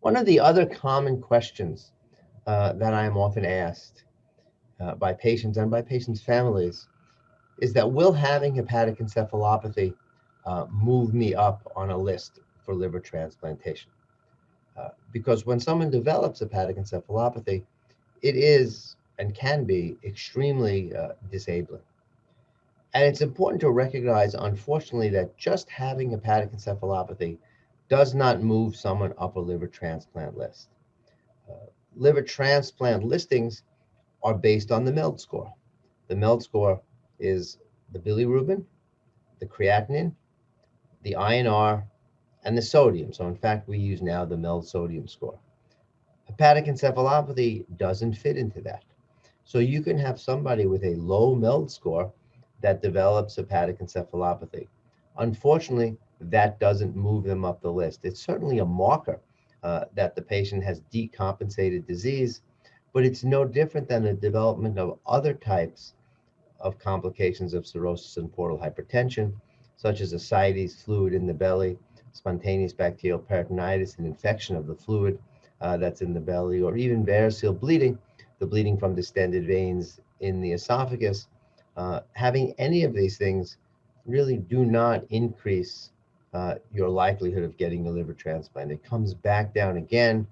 One of the other common questions that I am often asked by patients and by patients' families is that will having hepatic encephalopathy move me up on a list for liver transplantation? Because when someone develops hepatic encephalopathy, it is and can be extremely disabling. And it's important to recognize, unfortunately, that just having hepatic encephalopathy does not move someone up a liver transplant list. Uh, Liver transplant listings are based on the MELD score. The MELD score is the bilirubin, the creatinine, the INR, and the sodium. So, in fact, we use now the MELD sodium score. Hepatic encephalopathy doesn't fit into that. So, you can have somebody with a low MELD score that develops hepatic encephalopathy. Unfortunately, that doesn't move them up the list. It's certainly a marker that the patient has decompensated disease, but it's no different than the development of other types of complications of cirrhosis and portal hypertension, such as ascites, fluid in the belly, spontaneous bacterial peritonitis, and infection of the fluid that's in the belly, or even variceal bleeding, the bleeding from distended veins in the esophagus. Having any of these things really do not increase your likelihood of getting a liver transplant. It comes back down again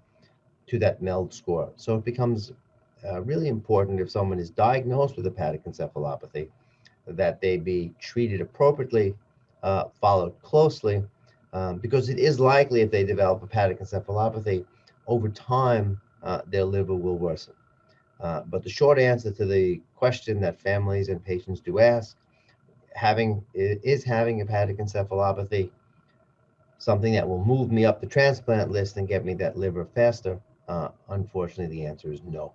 to that MELD score. So it becomes really important if someone is diagnosed with hepatic encephalopathy that they be treated appropriately, followed closely, because it is likely if they develop hepatic encephalopathy, over time, their liver will worsen. But the short answer to the question that families and patients do ask, is having hepatic encephalopathy something that will move me up the transplant list and get me that liver faster? Unfortunately, the answer is no.